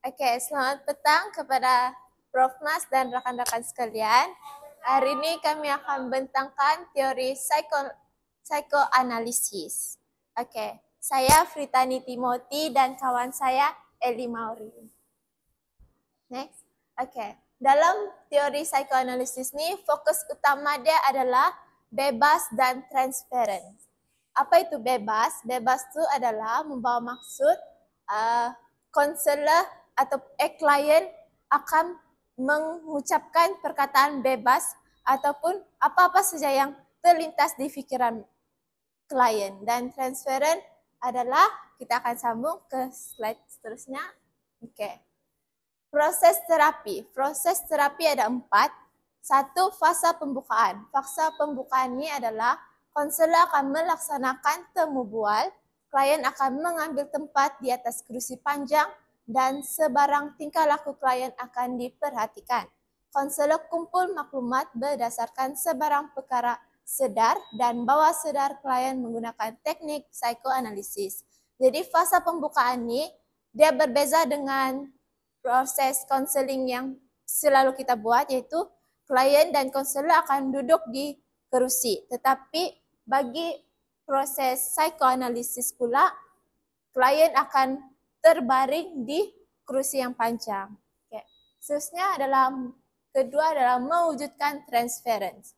Oke, selamat petang kepada Prof. Mas dan rekan-rekan sekalian. Hari ini kami akan membentangkan teori psikoanalisis. Oke, saya Fritani Timothy dan kawan saya Eli Mauri. Next. Oke, dalam teori psikoanalisis ini fokus utama dia adalah bebas dan transparan. Apa itu bebas? Bebas itu adalah membawa maksud konselor atau klien akan mengucapkan perkataan bebas ataupun apa-apa saja yang terlintas di pikiran klien. Dan transparan adalah, kita akan sambung ke slide seterusnya. Oke. Proses terapi. Proses terapi ada 4. 1, fasa pembukaan. Fasa pembukaan ini adalah konselor akan melaksanakan temu bual, klien akan mengambil tempat di atas kursi panjang, dan sebarang tingkah laku klien akan diperhatikan. Konselor kumpul maklumat berdasarkan sebarang perkara sedar dan bawah sadar klien menggunakan teknik psikoanalisis. Jadi fasa pembukaan ini dia berbeza dengan proses konseling yang selalu kita buat, yaitu klien dan konselor akan duduk di kerusi. Tetapi bagi proses psikoanalisis pula, klien akan terbaring di kerusi yang panjang. Okay. Seterusnya kedua adalah mewujudkan transference.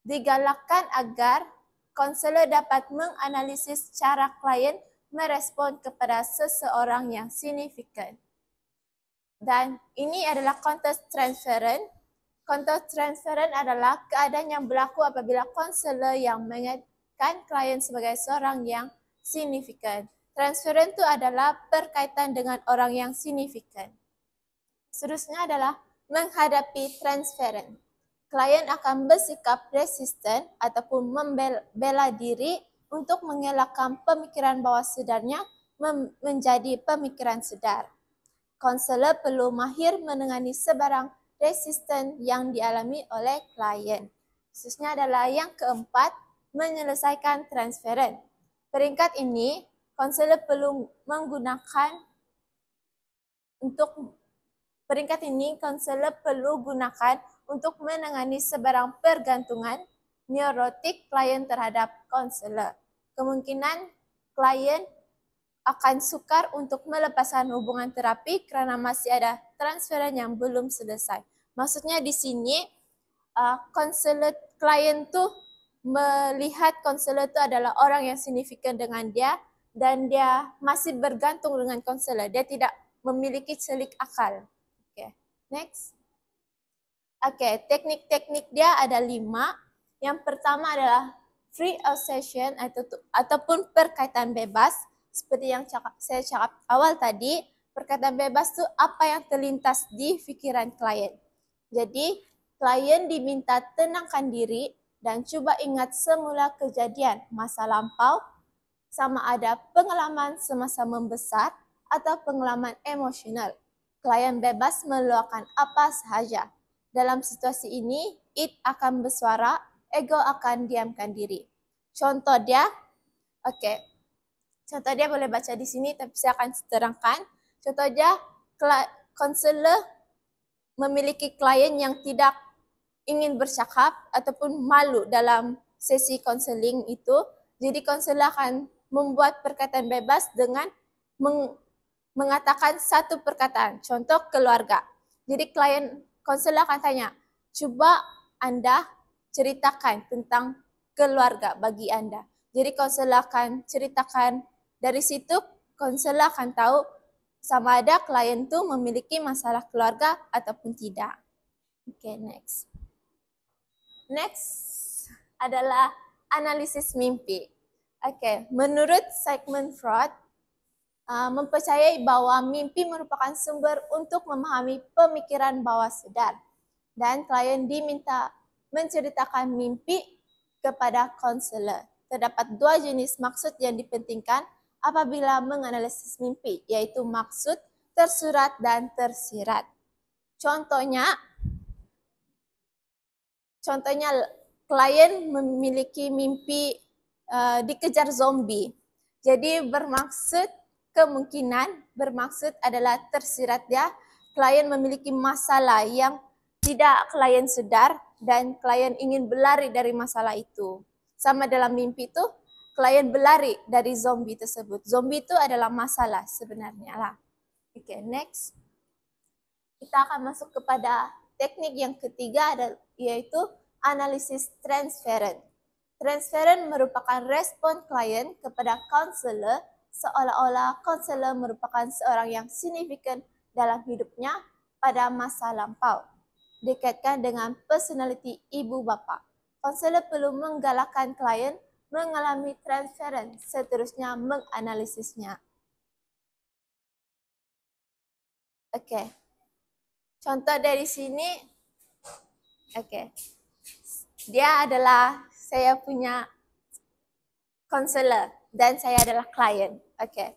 Digalakkan agar konselor dapat menganalisis cara klien merespon kepada seseorang yang signifikan. Dan ini adalah konteks transferent. Konteks transferent adalah keadaan yang berlaku apabila konselor yang mengaitkan klien sebagai seorang yang signifikan. Transferent itu adalah berkaitan dengan orang yang signifikan. Seterusnya adalah menghadapi transferent. Klien akan bersikap resisten ataupun membela diri untuk mengelakkan pemikiran bawah sadarnya menjadi pemikiran sedar. Konselor perlu mahir menangani sebarang resisten yang dialami oleh klien. Khususnya adalah yang keempat, menyelesaikan transferan. Peringkat ini, konselor perlu gunakan untuk menangani sebarang pergantungan neurotik klien terhadap konselor. Kemungkinan klien akan sukar untuk melepaskan hubungan terapi karena masih ada transferan yang belum selesai. Maksudnya di sini konselor klien tuh melihat konselor itu adalah orang yang signifikan dengan dia dan dia masih bergantung dengan konselor. Dia tidak memiliki selik akal. Oke, next. Oke, teknik-teknik dia ada 5. Yang pertama adalah free association ataupun perkaitan bebas. Seperti yang saya cakap awal tadi, perkataan bebas itu apa yang terlintas di pikiran klien. Jadi, klien diminta tenangkan diri dan coba ingat semula kejadian masa lampau, sama ada pengalaman semasa membesar atau pengalaman emosional. Klien bebas meluapkan apa sahaja. Dalam situasi ini, id akan bersuara, ego akan diamkan diri. Contoh dia, contoh dia boleh baca di sini, tapi saya akan terangkan. Contoh dia, konselor memiliki klien yang tidak ingin bercakap ataupun malu dalam sesi konseling itu. Jadi konselor akan membuat perkataan bebas dengan mengatakan satu perkataan. Contoh keluarga. Jadi konselor akan tanya, coba Anda ceritakan tentang keluarga bagi Anda. Jadi konselor akan ceritakan, dari situ konselor akan tahu sama ada klien itu memiliki masalah keluarga ataupun tidak. Oke, next. Next adalah analisis mimpi. Oke, menurut Sigmund Freud, mempercayai bahwa mimpi merupakan sumber untuk memahami pemikiran bawah sadar. Dan klien diminta menceritakan mimpi kepada konselor. Terdapat 2 jenis maksud yang dipentingkan apabila menganalisis mimpi, yaitu maksud tersurat dan tersirat. Contohnya klien memiliki mimpi dikejar zombie. Jadi bermaksud kemungkinan bermaksud adalah tersirat dia klien memiliki masalah yang tidak klien sedar dan klien ingin berlari dari masalah itu. Sama dalam mimpi itu, klien berlari dari zombie tersebut. Zombie itu adalah masalah sebenarnya lah. Oke, next. Kita akan masuk kepada teknik yang ketiga, yaitu analisis transferent. Transferent merupakan respon klien kepada konselor seolah-olah konselor merupakan seorang yang signifikan dalam hidupnya pada masa lampau. Dikaitkan dengan personality ibu bapa. Konselor perlu menggalakkan klien mengalami transferent, seterusnya menganalisisnya. Oke. Contoh dari sini, oke. Dia adalah saya punya konselor dan saya adalah klien. Oke.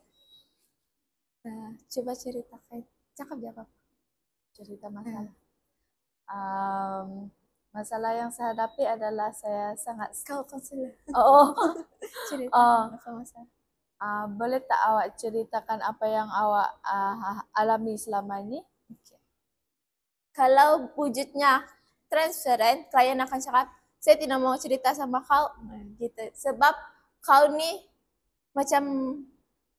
Coba ceritakan. Cakap jawab. Cerita masalah. Masalah yang saya hadapi adalah saya sangat. Kau konselor. Oh. Ceritakan apa masalah? Boleh tak awak ceritakan apa yang awak alami selama ini? Okay. Kalau wujudnya transferent, klien akan cakap, saya tidak mau cerita sama kau, gitu. Sebab kau ni macam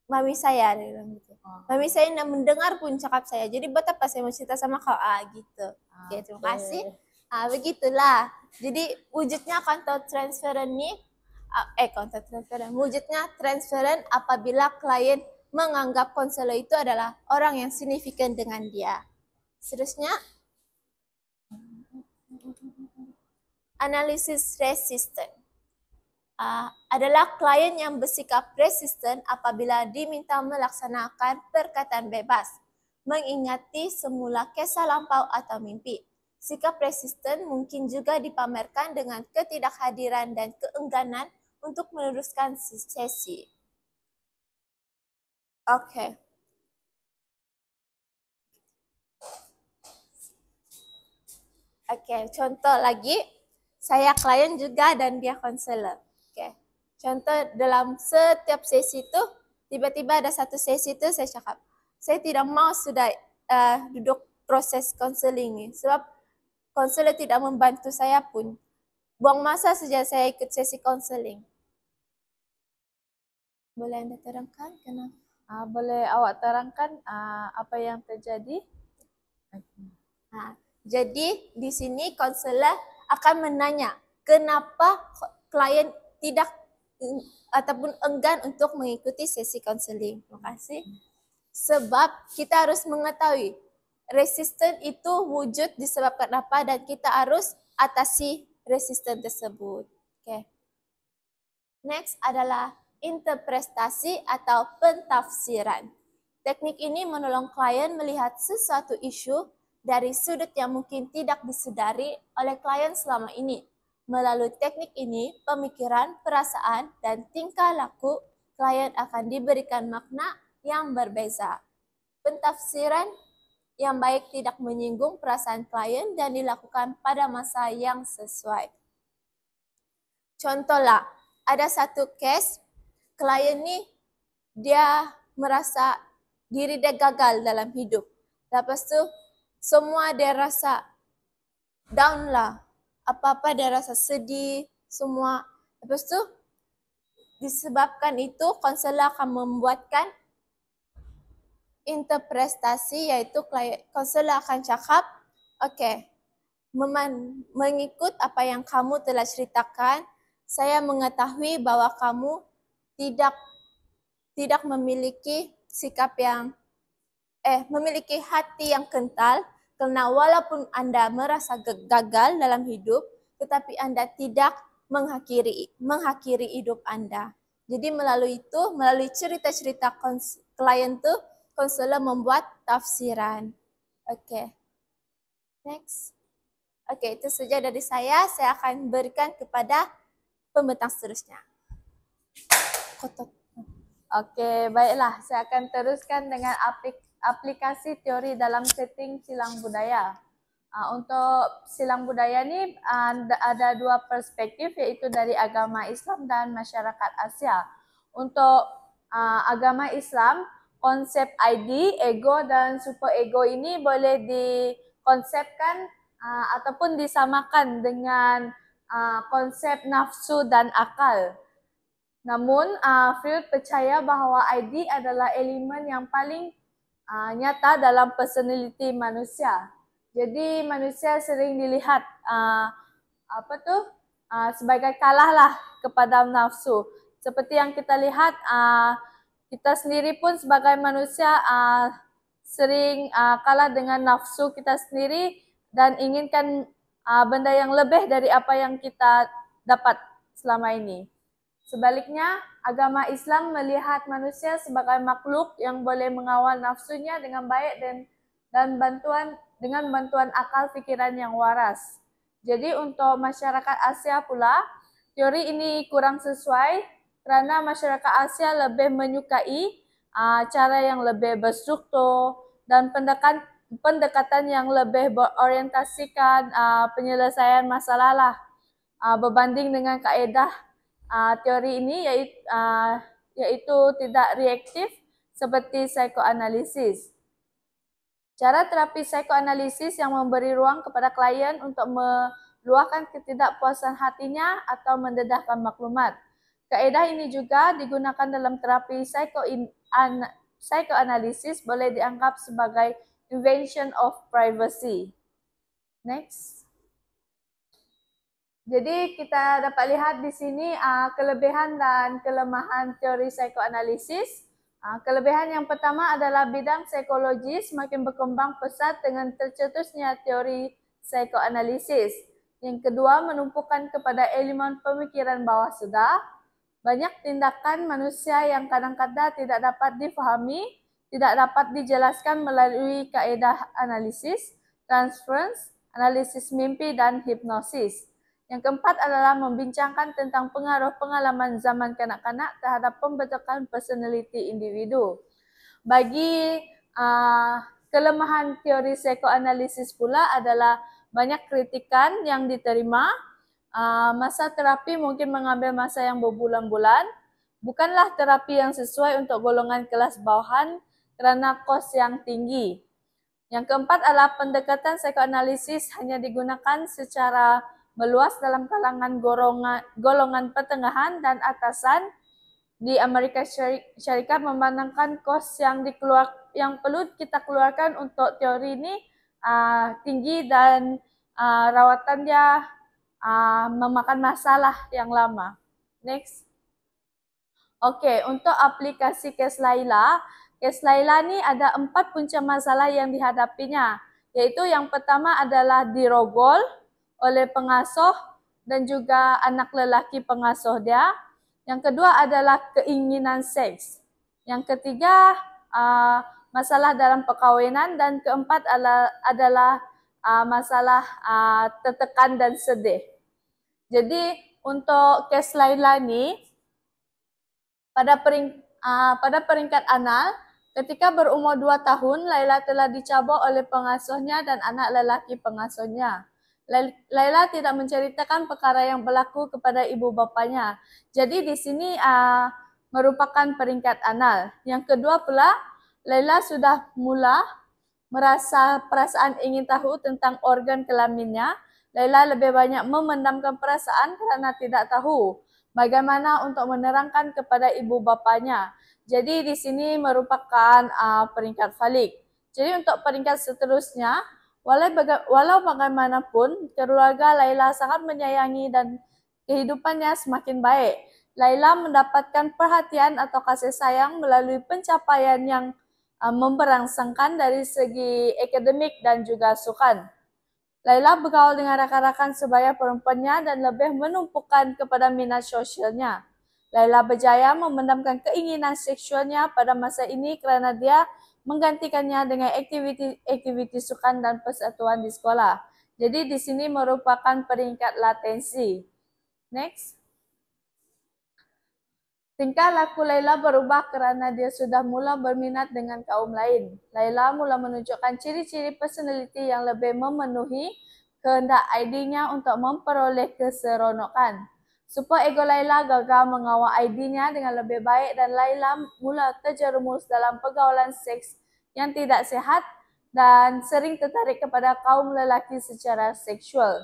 mami saya, dia bilang gitu. Mami saya tidak mendengar pun cakap saya, jadi betapa saya mau cerita sama kau, gitu. Oke, terima kasih. Begitulah. Jadi wujudnya kontak transferent ni, kontak transferent. Wujudnya transferent apabila klien menganggap konselor itu adalah orang yang signifikan dengan dia. Seterusnya, analisis resistant. Adalah klien yang bersikap resisten apabila diminta melaksanakan perkataan bebas, mengingati semula kisah lampau atau mimpi. Sikap resisten mungkin juga dipamerkan dengan ketidakhadiran dan keengganan untuk meneruskan sesi. Oke. Oke, contoh lagi, saya klien juga dan dia konselor. Oke. Contoh dalam setiap sesi itu, tiba-tiba ada satu sesi itu saya cakap, saya tidak mau sudah duduk proses konseling ini, sebab konselor tidak membantu saya pun. Buang masa saja saya ikut sesi konseling. Boleh Anda terangkan kenapa? Boleh awak terangkan apa yang terjadi? Jadi di sini konselor akan menanya kenapa klien tidak ataupun enggan untuk mengikuti sesi konseling. Terima kasih. Sebab kita harus mengetahui resisten itu wujud disebabkan apa dan kita harus atasi resisten tersebut. Okay. Next adalah interpretasi atau pentafsiran. Teknik ini menolong klien melihat sesuatu isu dari sudut yang mungkin tidak disadari oleh klien selama ini. Melalui teknik ini, pemikiran, perasaan, dan tingkah laku klien akan diberikan makna yang berbeza. Pentafsiran yang baik tidak menyinggung perasaan klien dan dilakukan pada masa yang sesuai. Contohlah, ada satu case, klien ni dia merasa diri dia gagal dalam hidup. Lepas tu, semua dia rasa down lah. Apa-apa dia rasa sedih, semua. Lepas tu, disebabkan itu, konselor akan membuatkan interpretasi, iaitu konselor akan cakap, okay, mengikut apa yang kamu telah ceritakan, saya mengetahui bahwa kamu tidak memiliki sikap yang memiliki hati yang kental, karena walaupun Anda merasa gagal dalam hidup, tetapi Anda tidak mengakhiri hidup Anda. Jadi melalui itu, melalui cerita-cerita klien itu, konselor membuat tafsiran. Oke. Next. Oke, itu saja dari saya. Saya akan berikan kepada pembentang seterusnya. Oke, baiklah. Saya akan teruskan dengan aplikasi teori dalam setting silang budaya. Untuk silang budaya ni ada dua perspektif, iaitu dari agama Islam dan masyarakat Asia. Untuk agama Islam, konsep ID, ego, dan superego ini boleh dikonsepkan ataupun disamakan dengan konsep nafsu dan akal. Namun, Freud percaya bahwa ID adalah elemen yang paling nyata dalam personality manusia. Jadi manusia sering dilihat sebagai kalahlah kepada nafsu. Seperti yang kita lihat, kita sendiri pun sebagai manusia sering kalah dengan nafsu kita sendiri dan inginkan benda yang lebih dari apa yang kita dapat selama ini. Sebaliknya, agama Islam melihat manusia sebagai makhluk yang boleh mengawal nafsunya dengan baik dan dengan bantuan akal fikiran yang waras. Jadi untuk masyarakat Asia pula, teori ini kurang sesuai kerana masyarakat Asia lebih menyukai cara yang lebih berstruktur dan pendekatan yang lebih berorientasikan penyelesaian masalah lah, berbanding dengan kaedah teori ini yaitu tidak reaktif seperti psikoanalisis. Cara terapi psikoanalisis yang memberi ruang kepada klien untuk meluahkan ketidakpuasan hatinya atau mendedahkan maklumat. Kaedah ini juga digunakan dalam terapi psikoanalisis, boleh dianggap sebagai invention of privacy. Next. Jadi kita dapat lihat di sini kelebihan dan kelemahan teori psikoanalisis. Kelebihan yang pertama adalah bidang psikologi semakin berkembang pesat dengan tercetusnya teori psikoanalisis. Yang kedua, menumpukan kepada elemen pemikiran bawah sadar. Banyak tindakan manusia yang kadang-kadang tidak dapat difahami, tidak dapat dijelaskan melalui kaedah analisis, transference, analisis mimpi, dan hipnosis. Yang keempat adalah membincangkan tentang pengaruh pengalaman zaman kanak-kanak terhadap pembentukan personality individu. Bagi kelemahan teori psikoanalisis pula adalah banyak kritikan yang diterima. Masa terapi mungkin mengambil masa yang berbulan-bulan. Bukanlah terapi yang sesuai untuk golongan kelas bawahan kerana kos yang tinggi. Yang keempat adalah pendekatan psikoanalisis hanya digunakan secara meluas dalam kalangan golongan pertengahan dan atasan. Di Amerika Syarikat memandangkan kos yang perlu kita keluarkan untuk teori ini tinggi dan rawatan dia memakan masalah yang lama. Next. Okey, untuk aplikasi kes Laila ni ada 4 punca masalah yang dihadapinya, iaitu yang pertama adalah dirogol oleh pengasuh dan juga anak lelaki pengasuh dia. Yang kedua adalah keinginan seks. Yang ketiga, masalah dalam perkahwinan, dan keempat adalah masalah tertekan dan sedih. Jadi untuk kes Laila ni pada peringkat anal, ketika berumur 2 tahun, Laila telah dicabuk oleh pengasuhnya dan anak lelaki pengasuhnya. Laila tidak menceritakan perkara yang berlaku kepada ibu bapanya. Jadi di sini merupakan peringkat anal. Yang kedua pula, Laila sudah mula merasa perasaan ingin tahu tentang organ kelaminnya. Laila lebih banyak memendamkan perasaan kerana tidak tahu bagaimana untuk menerangkan kepada ibu bapanya. Jadi di sini merupakan peringkat falik. Jadi untuk peringkat seterusnya, walau bagaimanapun, keluarga Laila sangat menyayangi dan kehidupannya semakin baik. Laila mendapatkan perhatian atau kasih sayang melalui pencapaian yang memberangsangkan dari segi akademik dan juga sukan. Laila bergaul dengan rakan-rakan sebaya perempuannya dan lebih menumpukan kepada minat sosialnya. Laila berjaya memendamkan keinginan seksualnya pada masa ini kerana dia menggantikannya dengan aktiviti sukan dan persatuan di sekolah. Jadi di sini merupakan peringkat latensi. Next. Tingkah laku Laila berubah kerana dia sudah mula berminat dengan kaum lain. Laila mula menunjukkan ciri-ciri personality yang lebih memenuhi kehendak ID-nya untuk memperoleh keseronokan. Super ego Laila gagal mengawal ID-nya dengan lebih baik dan Laila mula terjerumus dalam pergaulan seks yang tidak sehat dan sering tertarik kepada kaum lelaki secara seksual.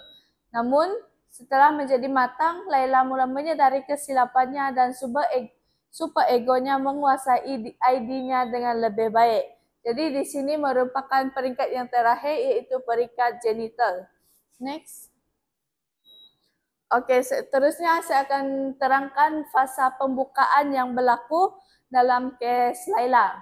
Namun, setelah menjadi matang, Laila mula menyadari kesilapannya dan super egonya menguasai ID-nya dengan lebih baik. Jadi di sini merupakan peringkat yang terakhir iaitu peringkat genital. Next. Okey, seterusnya saya akan terangkan fasa pembukaan yang berlaku dalam kes Laila.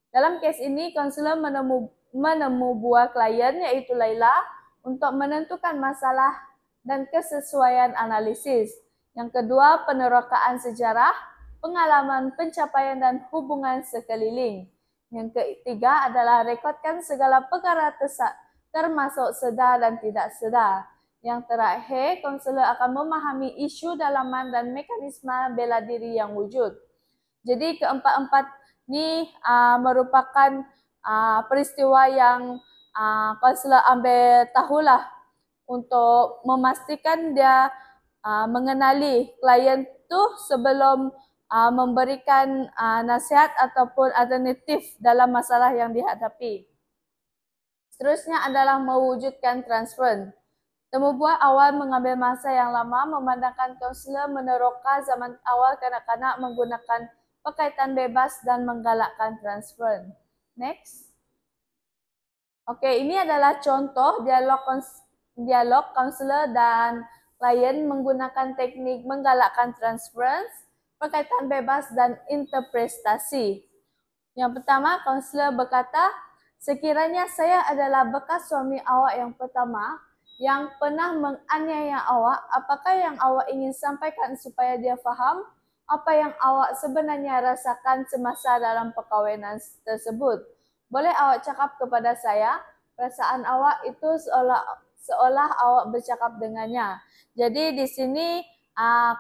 Dalam kes ini, konselor menemu buah klien iaitu Laila untuk menentukan masalah dan kesesuaian analisis. Yang kedua, penerokaan sejarah, pengalaman, pencapaian dan hubungan sekeliling. Yang ketiga adalah rekodkan segala perkara termasuk sedar dan tidak sedar. Yang terakhir, konselor akan memahami isu dalaman dan mekanisme bela diri yang wujud. Jadi keempat-empat ni merupakan peristiwa yang konselor ambil tahulah untuk memastikan dia mengenali klien tu sebelum memberikan nasihat ataupun alternatif dalam masalah yang dihadapi. Seterusnya adalah mewujudkan transference. Temu buah awal mengambil masa yang lama memandangkan konselor meneroka zaman awal kanak-kanak menggunakan perkaitan bebas dan menggalakkan transference. Next. Okey, ini adalah contoh dialog konselor dan klien menggunakan teknik menggalakkan transference, perkaitan bebas dan interpretasi. Yang pertama, konselor berkata, sekiranya saya adalah bekas suami awak yang pertama yang pernah menganiaya awak, apakah yang awak ingin sampaikan supaya dia faham apa yang awak sebenarnya rasakan semasa dalam perkahwinan tersebut? Boleh awak cakap kepada saya, perasaan awak itu seolah awak bercakap dengannya. Jadi di sini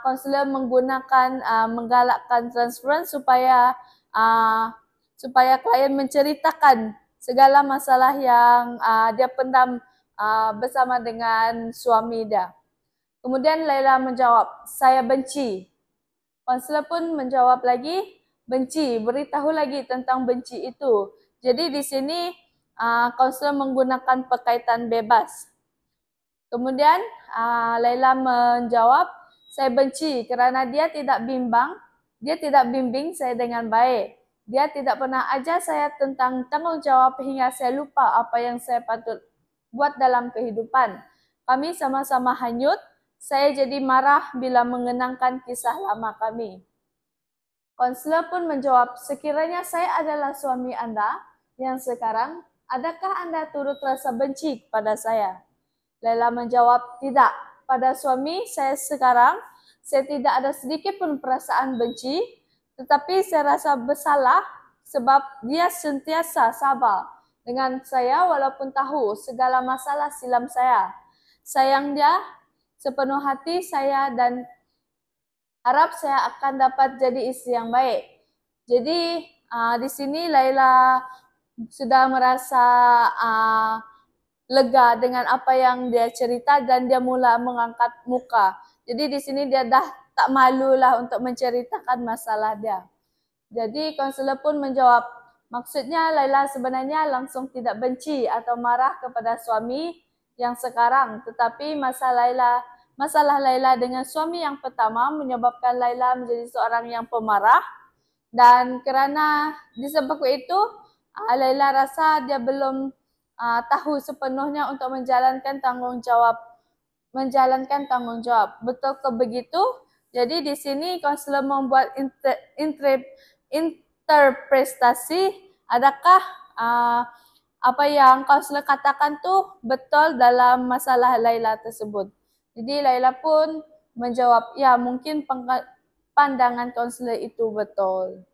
konselor menggunakan menggalakkan transference supaya klien menceritakan segala masalah yang dia pendam bersama dengan suami dia. Kemudian Laila menjawab, saya benci. Konselor pun menjawab lagi, benci, beritahu lagi tentang benci itu. Jadi di sini konselor menggunakan perkaitan bebas. Kemudian Laila menjawab, saya benci kerana dia tidak bimbing saya dengan baik. Dia tidak pernah ajar saya tentang tanggungjawab hingga saya lupa apa yang saya patut buat dalam kehidupan. Kami sama-sama hanyut. Saya jadi marah bila mengenangkan kisah lama kami. Konselor pun menjawab, sekiranya saya adalah suami anda yang sekarang, adakah anda turut rasa benci kepada saya? Laila menjawab, tidak. Pada suami saya sekarang, saya tidak ada sedikit pun perasaan benci, tetapi saya rasa bersalah sebab dia sentiasa sabar dengan saya walaupun tahu segala masalah silam saya. Sayang dia sepenuh hati saya dan harap saya akan dapat jadi isteri yang baik. Jadi di sini Laila sudah merasa lega dengan apa yang dia cerita dan dia mula mengangkat muka. Jadi di sini dia dah tak malulah untuk menceritakan masalah dia. Jadi konselor pun menjawab, maksudnya Laila sebenarnya langsung tidak benci atau marah kepada suami yang sekarang, tetapi masalah Laila dengan suami yang pertama menyebabkan Laila menjadi seorang yang pemarah dan kerana disebabkan itu Laila rasa dia belum tahu sepenuhnya untuk menjalankan tanggungjawab. Betul ke begitu? Jadi di sini konselor membuat interpretasi, adakah apa yang konselor katakan tu betul dalam masalah Laila tersebut. Jadi Laila pun menjawab, ya mungkin pandangan konselor itu betul.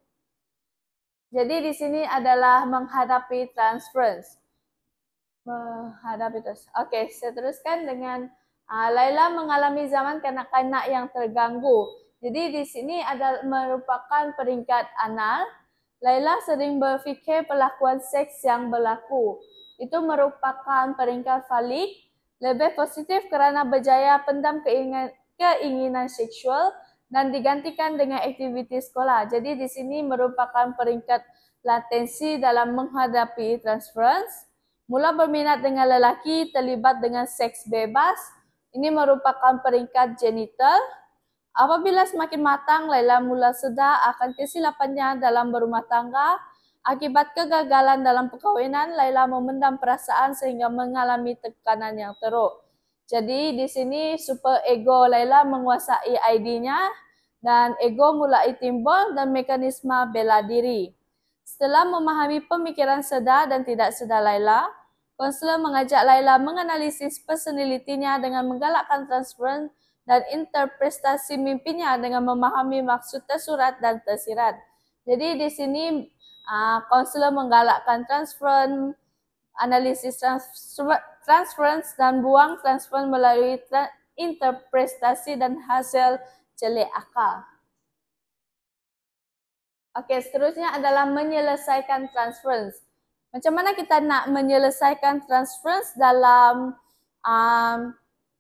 Jadi di sini adalah menghadapi transference. Okey, saya teruskan dengan Laila mengalami zaman kanak-kanak yang terganggu. Jadi di sini merupakan peringkat anal. Laila sering berfikir perlakuan seks yang berlaku. Itu merupakan peringkat falik. Lebih positif kerana berjaya pendam keinginan seksual dan digantikan dengan aktiviti sekolah. Jadi di sini merupakan peringkat latensi dalam menghadapi transference. Mula berminat dengan lelaki, terlibat dengan seks bebas. Ini merupakan peringkat genital. Apabila semakin matang, Laila mula sedar akan kesilapannya dalam berumah tangga. Akibat kegagalan dalam perkahwinan, Laila memendam perasaan sehingga mengalami tekanan yang teruk. Jadi di sini super ego Laila menguasai ID-nya dan ego mulai timbul dan mekanisme bela diri. Setelah memahami pemikiran sedar dan tidak sedar Laila, konselor mengajak Laila menganalisis personalitinya dengan menggalakkan transference dan interpretasi mimpinya dengan memahami maksud tersurat dan tersirat. Jadi di sini konselor menggalakkan transference, analisis transference dan buang transference melalui interpretasi dan hasil celik akal. Okey, seterusnya adalah menyelesaikan transference. Macam mana kita nak menyelesaikan transference dalam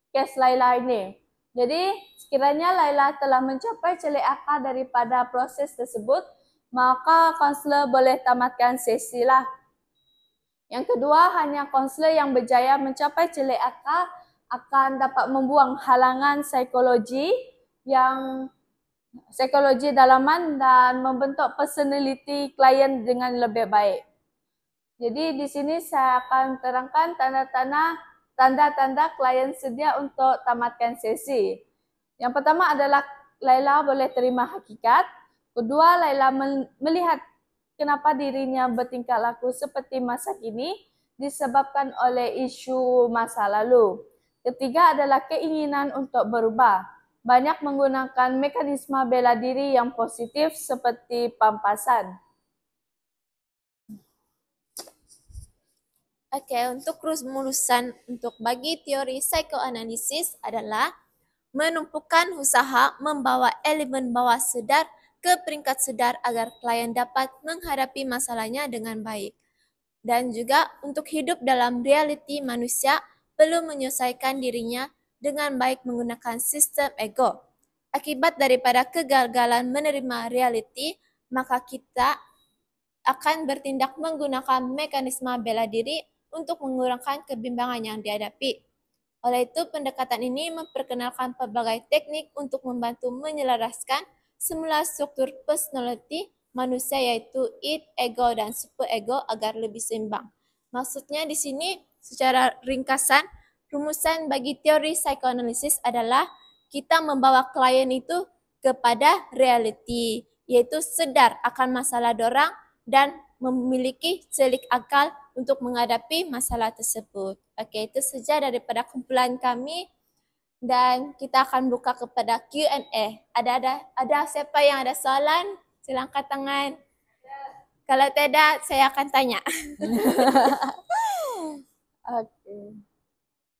kes Laila ini? Jadi, sekiranya Laila telah mencapai celik akal daripada proses tersebut, maka konselor boleh tamatkan sesi lah. Yang kedua, hanya konselor yang berjaya mencapai celik akal akan dapat membuang halangan psikologi dalaman dan membentuk personality klien dengan lebih baik. Jadi di sini saya akan terangkan tanda-tanda klien sedia untuk tamatkan sesi. Yang pertama adalah Laila boleh terima hakikat. Kedua, Laila melihat kenapa dirinya bertingkah laku seperti masa kini disebabkan oleh isu masa lalu. Ketiga adalah keinginan untuk berubah. Banyak menggunakan mekanisme bela diri yang positif seperti pampasan. Okey, untuk rumusan untuk bagi teori psikoanalisis adalah menumpukan usaha membawa elemen bawah sedar ke peringkat sedar agar klien dapat menghadapi masalahnya dengan baik. Dan juga untuk hidup dalam realiti manusia perlu menyelesaikan dirinya dengan baik menggunakan sistem ego. Akibat daripada kegagalan menerima realiti, maka kita akan bertindak menggunakan mekanisme bela diri untuk mengurangkan kebimbangan yang dihadapi. Oleh itu, pendekatan ini memperkenalkan pelbagai teknik untuk membantu menyelaraskan semula struktur personality manusia yaitu id, ego dan super ego agar lebih seimbang. Maksudnya di sini secara ringkasan, rumusan bagi teori psikoanalisis adalah kita membawa klien itu kepada realiti, yaitu sedar akan masalah dorang dan memiliki celik akal untuk menghadapi masalah tersebut. Okey, itu saja daripada kumpulan kami dan kita akan buka kepada Q&A. Ada siapa yang ada soalan? Sila angkat tangan. Kalau tidak, saya akan tanya. Okey.